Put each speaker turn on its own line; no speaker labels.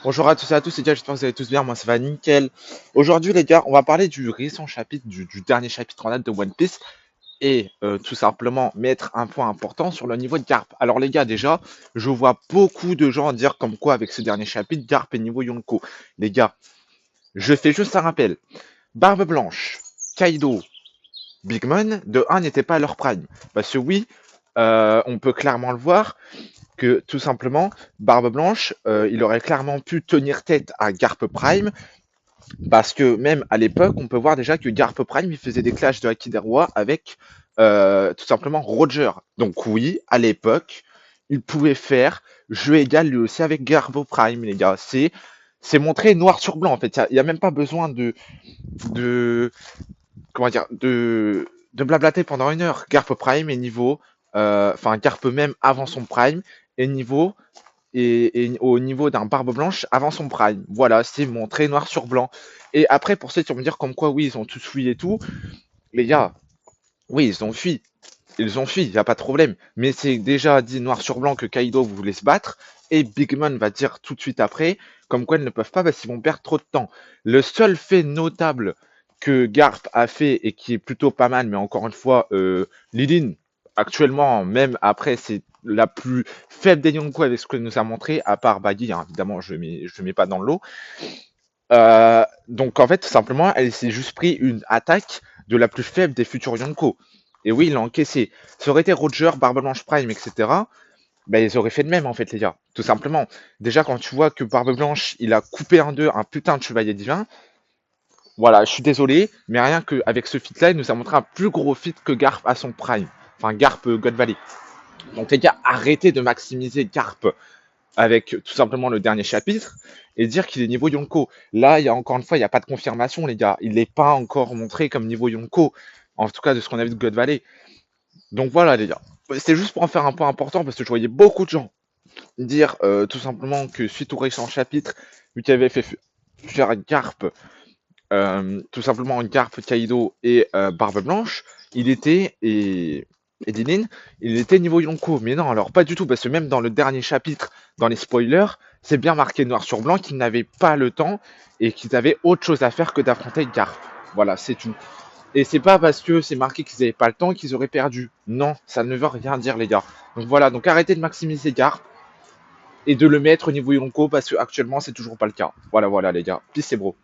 Bonjour à tous et à tous, les gars, j'espère que vous allez tous bien, moi ça va nickel. Aujourd'hui les gars, on va parler du récent chapitre, du dernier chapitre en date de One Piece et tout simplement mettre un point important sur le niveau de Garp. Alors les gars, déjà, je vois beaucoup de gens dire comme quoi avec ce dernier chapitre, Garp est niveau Yonko. Les gars, je fais juste un rappel. Barbe Blanche, Kaido, Big Mom, de un n'étaient pas à leur prime. Parce que oui, on peut clairement le voir, que tout simplement, Barbe Blanche, il aurait clairement pu tenir tête à Garp Prime, parce que même à l'époque, on peut voir déjà que Garp Prime, il faisait des clashs de Haki des Rois avec tout simplement Roger. Donc oui, à l'époque, il pouvait faire jeu égal lui aussi avec Garp Prime, les gars. C'est montré noir sur blanc en fait. Il y a même pas besoin de comment dire de blablater pendant une heure. Garp Prime est niveau, enfin Garp même avant son Prime est niveau et au niveau d'un Barbe Blanche avant son prime. Voilà, c'est montré noir sur blanc. Et après, pour ceux qui vont me dire comme quoi, oui, ils ont tous fui et tout, les gars, oui, ils ont fui. Ils ont fui, il n'y a pas de problème. Mais c'est déjà dit noir sur blanc que Kaido voulait se battre. Et Big Mom va dire tout de suite après, comme quoi ils ne peuvent pas parce qu'ils vont perdre trop de temps. Le seul fait notable que Garp a fait et qui est plutôt pas mal, mais encore une fois, Lilin, actuellement, même après, c'est la plus faible des Yonko avec ce que nous a montré, à part Baggy, hein, évidemment, je mets pas dans le lot. Donc en fait, tout simplement, elle s'est juste pris une attaque de la plus faible des futurs Yonko. Et oui, il l'a encaissé. Ça aurait été Roger, Barbe Blanche Prime, etc. Ben, ils auraient fait de même, en fait, les gars. Tout simplement. Déjà, quand tu vois que Barbe Blanche, il a coupé en deux un putain de chevalier divin, voilà, je suis désolé, mais rien qu'avec ce feat-là, il nous a montré un plus gros feat que Garp à son prime. Enfin, Garp God Valley. Donc, les gars, arrêtez de maximiser Garp avec tout simplement le dernier chapitre et dire qu'il est niveau Yonko. Là, il y a encore une fois, il n'y a pas de confirmation, les gars. Il n'est pas encore montré comme niveau Yonko, en tout cas de ce qu'on a vu de God Valley. Donc voilà, les gars. C'est juste pour en faire un point important parce que je voyais beaucoup de gens dire tout simplement que suite au récent chapitre, vu qu'il avait fait faire Garp, tout simplement Garp, Kaido et Barbe Blanche, il était et Dinin, il était niveau Yonko. Mais non, alors pas du tout, parce que même dans le dernier chapitre, dans les spoilers, c'est bien marqué noir sur blanc qu'ils n'avaient pas le temps et qu'ils avaient autre chose à faire que d'affronter Garp. Voilà, c'est tout. Et c'est pas parce que c'est marqué qu'ils n'avaient pas le temps qu'ils auraient perdu. Non, ça ne veut rien dire, les gars. Donc voilà, donc arrêtez de maximiser Garp et de le mettre au niveau Yonko parce que actuellement c'est toujours pas le cas. Voilà, voilà, les gars. Peace et bro.